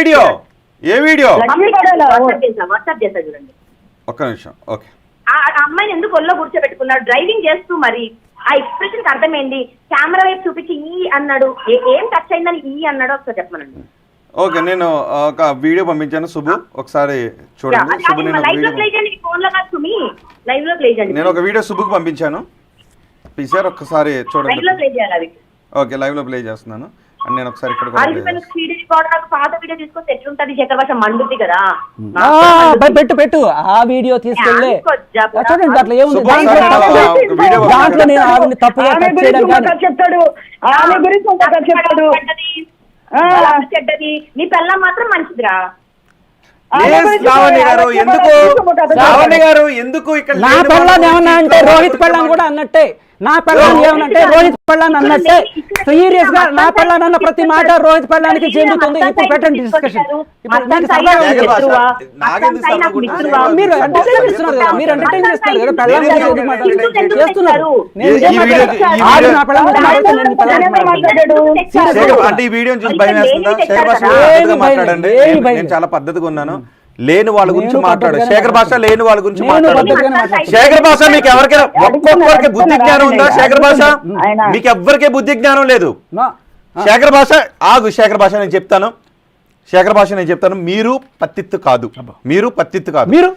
Video ఏ video WhatsApp చేస్తా చూడండి ఒక్క నిమిషం. ఓకే ఆ అమ్మాయిని ఎందుకు ఒళ్ళో కూర్చోబెట్టుకున్నాడు డ్రైవింగ్ చేస్తూ? మరి ఆ ఎక్స్ప్రెషన్ అర్థమైంది. కెమెరా వైపు చూపించి ఈ అన్నాడు, ఏం టచ్ అయిందని ఈ అన్నాడు, ఒకసారి చెప్పమనండి. ఓకే నేను ఒక వీడియో పంపించాను శుభు, ఒకసారి చూడండి. శుభు నేను ఒక వీడియో శుభుకి పంపించాను పిసార్, ఒక్కసారి చూడండి. ఓకే లైవ్ లో ప్లే చేస్తున్నాను అండ్ నేను ఒకసారి ఇక్కడ పాత వీడియో తీసుకొస్తే ఎట్లుంటది? శేఖర్ భాష మండుద్ది కదా. పెట్టు ఆ వీడియో తీసుకెళ్ళి చూడండి. అట్లా ఏముంది దాంట్లో? నేను ఆవిడని తప్పుగా కట్ చేయడం కానీ చెప్తాడు, ఆమె గురించి చెప్తాడు. చెడ్డది, నీ పిల్ల మాత్రం మంచిదిరా. నా పిల్లని ఏమన్నా అంటే రోహిత్ పిల్లని కూడా అన్నట్టే, నా పిల్లని ఏమనంటే రోహిత్ పిల్లని అన్నట్టే. సీరియస్ గా నా పిల్లని అన్న ప్రతి మాట రోహిత్ పిల్లానికి చెందుతుంది. ఇప్పుడు పెట్టండి డిస్కషన్. మీరు ఎంటర్టైన్ చేస్తున్నారు కదా, మీరు ఎంటర్టైన్ చేస్తున్నారు కదా. పిల్లని చేస్తున్నారు. నేను చాలా పద్ధతిగా ఉన్నాను. లేని వాళ్ళ గురించి మాట్లాడు. శేఖర్ భాష లేని వాళ్ళ గురించి మాట్లాడు. శేఖర్ భాష మీకు ఎవరికైనా ఒక్కొక్కరికి బుద్ధి జ్ఞానం ఉందా? శేఖర్ భాష మీకు ఎవ్వరికే బుద్ధి జ్ఞానం లేదు. శేఖర్ భాష ఆగు. శేఖర్ భాష నేను చెప్తాను. శేఖర్ భాష నేను చెప్తాను. మీరు పత్తిత్తు కాదు, మీరు పత్తిత్తు కాదు. మీరు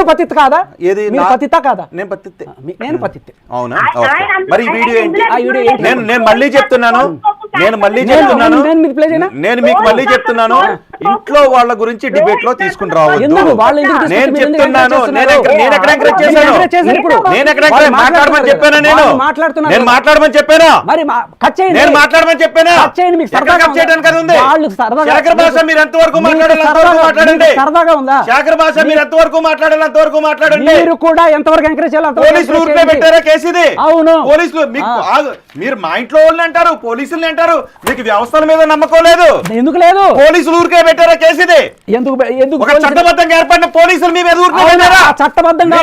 పత్తిత్తు కాదా? ఏది పత్తిత్తా కాదా? నేను పత్తిత్తే. నేను పత్తిత్తే. అవునా? మరి ఈ వీడియో ఏంటి? నేను మళ్ళీ చెప్తున్నాను. నేను మీకు మళ్ళీ చెప్తున్నాను. ఇంట్లో వాళ్ళ గురించి డిబేట్ లో తీసుకుని రావద్దు. నేను చెప్తున్నాను. నేను ఎక్కడ ఎంకరేజ్ చేశాను? నేను ఎక్కడ మాట్లాడమని చెప్పానా? నేను మాట్లాడమని చెప్పానా? నేను మాట్లాడమని చెప్పానా? చేయడానికి అది ఉంది. శేఖర్ భాష మీరు ఎంతవరకు మాట్లాడాలి అంతవరకు మాట్లాడండి. శేఖర్ భాష మీరు ఎంతవరకు మాట్లాడాలి అంతవరకు మాట్లాడండి. మీరు కూడా ఎంతవరకు ఎంకరేజ్ చేయాలి? పోలీసులు ఊరికే పెట్టారా కేసు ఇది? అవును. పోలీసులు మీరు మా ఇంట్లో వాళ్ళని అంటారు, పోలీసుల్ని అంటారు. మీకు వ్యవస్థల మీద నమ్మకం లేదు. ఎందుకు లేదు? పోలీసులు ఊరికే పెట్టారా కేసు ఇది? ఎందుకు ఒక చట్టబద్ధంగా ఏర్పడిన పోలీసులు మీ మీద ఊరికే పెట్టారా? చట్టబద్ధంగా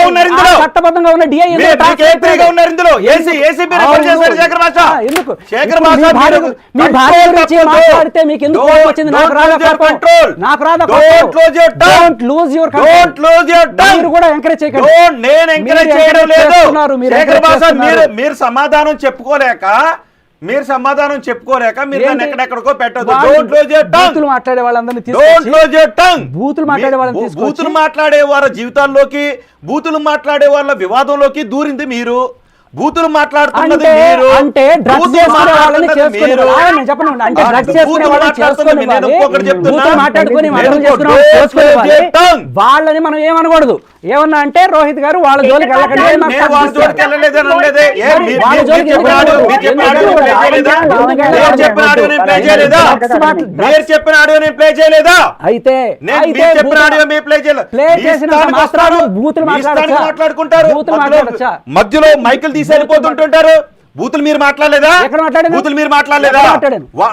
ఉన్నారు ఇందులో. చట్టబద్ధంగా ఉన్న డిఐ ఉన్నారు ఇందులో. ఏసీబీ రిపోర్ట్ చేశారు శేఖర్ భాష. ఎందుకు శేఖర్ భాష మీ భార్య గురించి మాట్లాడితే మీకు ఎందుకు కోపం వచ్చింది? నాకు రాదా కంట్రోల్? నాకు రాదా? Don't lose your tongue. Don't lose your control. Don't lose your tongue. మీరు కూడా ఎంకరేజ్ చేయకండి. నేను ఎంకరేజ్ చేయడం లేదు. శేఖర్ భాష మీరు సమాధానం చెప్పుకోలేక మీరు నన్ను ఎక్కడెక్కడికో పెట్టదు. Don't lose your tongue. బూతులు మాట్లాడే వాళ్ళందరినీ డోంట్ లూజ్ యువర్ టంగ్. బూతులు మాట్లాడే వాళ్ళని బూతులు మాట్లాడే వారి జీవితాల్లోకి, బూతులు మాట్లాడే వాళ్ళ వివాదంలోకి దూరింది మీరు. బూతులు మాట్లాడుతున్నది మీరు. అంటే డ్రగ్స్ చేసుకునే వాళ్ళని చేసుకునేది నేను చెప్పను. అంటే డ్రగ్స్ చేసుకునే వాళ్ళని చేసుకునే మాట్లాడుకుని వాళ్ళని మనం ఏమనకూడదు. ఏమన్నా అంటే రోహిత్ గారు వాళ్ళ జోలికి వెళ్ళకండి. అయితే బూతులు మాట్లాడచ్చా? మధ్యలో మైకులు తీసి వెళ్ళిపోతుంటారు. బూతులు మీరు మాట్లాడలేదా? బూతులు మీరు మాట్లాడలేదా?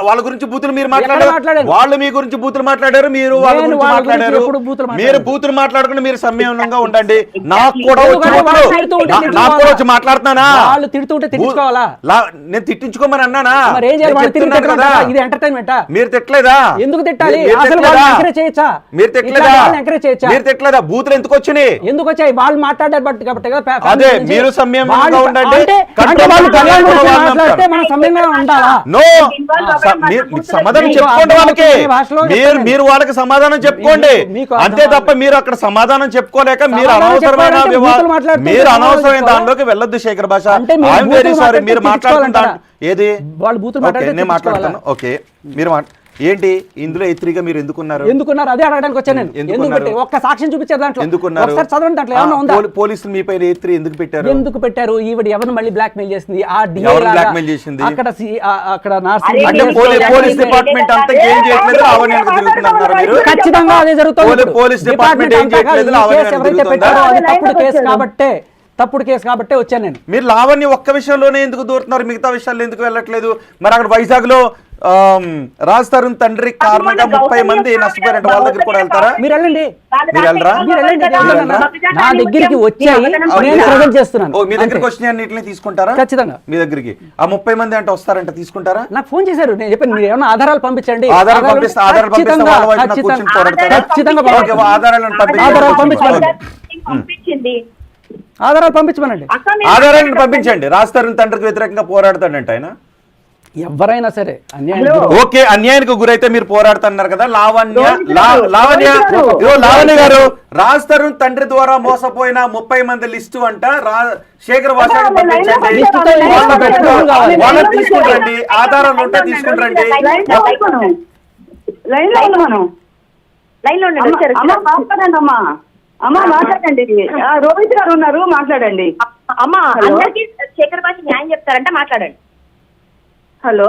వాళ్ళ గురించి బూతులు మీరు మాట్లాడారు. వాళ్ళు మీ గురించి బూతులు మాట్లాడారు. మీరు వాళ్ళ గురించి మాట్లాడారు. మీరు బూతులు మాట్లాడుకుని మీరు సంయమనంగా ఉండండి. నాకు కూడా వచ్చి మాట్లాడుతున్నానా? వాళ్ళు తిడుతుంటే తిట్టించుకోవాలా? నేను తిట్టించుకోమని అన్నానా? ఇది ఎంటర్టైన్మెంట్. మీరు తిట్టలేదా? ఎందుకు తిట్టాలి? మీరు తిట్టలేదా? బూతులు ఎందుకు వచ్చినాయి? ఎందుకు వచ్చాయి? వాళ్ళు మాట్లాడారు కాబట్టి అదే మీరు సంయమనంగా ఉండండి. సమాధానం చెప్పుకోండి వాళ్ళకి. మీరు వాళ్ళకి సమాధానం చెప్పుకోండి అంతే తప్ప మీరు అక్కడ సమాధానం చెప్పుకోలేక మీరు అనవసరమైన దానిలోకి వెళ్ళొద్దు. శేఖర్ భాష ఐఎమ్ వెరీ సారీ. మీరు మాట్లాడుకుంటా ఏది వాళ్ళు బూతులు నేను మాట్లాడతాను. ఓకే మీరు ఏంటి ఇందులో ఎత్తిరిగా మీరు ఎందుకున్నారు? అదే అడగడానికి వచ్చాను నేను. ఎందుకంటే ఒక్క సాక్ష్యం చూపించారు దాంట్లో. ఎందుకున్నారు? ఒకసారి చదవండి. దాంట్లో ఏమన్నా ఉందా? పోలీసులు మీ పైన ఎత్తిరి ఎందుకు పెట్టారు? ఈవిడ ఎవరిని మళ్ళీ బ్లాక్ మెయిల్ చేసింది? బ్లాక్ మెయిల్ చేసింది? అక్కడ పోలీస్ డిపార్ట్మెంట్ అంతా ఏం చేయట్లేదు, ఖచ్చితంగా అదే జరుగుతుంది. పోలీస్ డిపార్ట్మెంట్ ఏం చేయట్లేదు. తప్పుడు కేసు కాబట్టే వచ్చాను నేను. మీరు లావణ్య ఒక్క విషయంలోనే ఎందుకు దూరుతున్నారు? మిగతా విషయాల్లో ఎందుకు వెళ్ళట్లేదు? మరి అక్కడ వైజాగ్ లో రాజ్ తరుణ్ తండ్రి కారణంగా 30 మంది నష్టపోయారంటే వాళ్ళ దగ్గర కూడా వెళ్తారా? మీరు వెళ్ళండి, మీరు వెళ్ళరా? మీరు వెళ్ళండి. వెళ్ళరా? నా దగ్గరికి వచ్చాయి, నేను ప్రజెంట్ చేస్తున్నాను. ఓ, మీ దగ్గరికి వచ్చిన అన్నింటిని తీసుకుంటారా? ఖచ్చితంగా. మీ దగ్గరికి ఆ 30 మంది అంటే వస్తారంటే తీసుకుంటారా? నాకు ఫోన్ చేశారు, నేను చెప్పాను మీరు ఏమైనా ఆధారాలు పంపించండి. ఆధారాలు పంపిస్తే ఖచ్చితంగా, వాళ్ళ వైపున ఖచ్చితంగా, కూర్చొని పోరాడతారా? ఖచ్చితంగా ఓకే, పంపించండి. ఆధారాలను ఆధారాలు పంపించండి. పంపించింది. ఆధారాలు పంపించమనండి. ఆధారాలను పంపించండి. రాజ్ తరుణ్ తండ్రికి వ్యతిరేకంగా పోరాడతాడంట ఆయన. ఎవరైనా సరే అన్యాయం ఓకే, అన్యాయానికి గురైతే మీరు పోరాడుతున్నారు కదా. లావణ్య గారు, రాజ్ తరుణ్ తండ్రి ద్వారా మోసపోయిన 30 మంది లిస్టు అంట శేఖర్ భాషకి పంపించండి. వాళ్ళని తీసుకుంటండి, ఆధారాలు ఉంటే తీసుకుంటండి. లైన్ లో ఉన్నాను. లైన్ లో మాట్లాడండి అమ్మా. అమ్మా మాట్లాడండి. రోహిత్ గారు ఉన్నారు, మాట్లాడండి. అమ్మా, అందరికి శేఖర్ భాష న్యాయం చెప్తారంటే మాట్లాడండి. హలో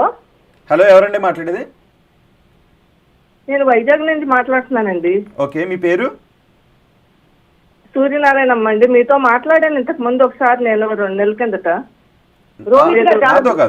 హలో, ఎవరండి మాట్లాడేది? నేను వైజాగ్ నుంచి మాట్లాడుతున్నానండి. ఓకే, మీ పేరు? సూర్యనారాయణమ్మ అండి. మీతో మాట్లాడాను ఇంతకు ముందు ఒకసారి, నేను 2 నెలల కిందట. నాతో కాదు,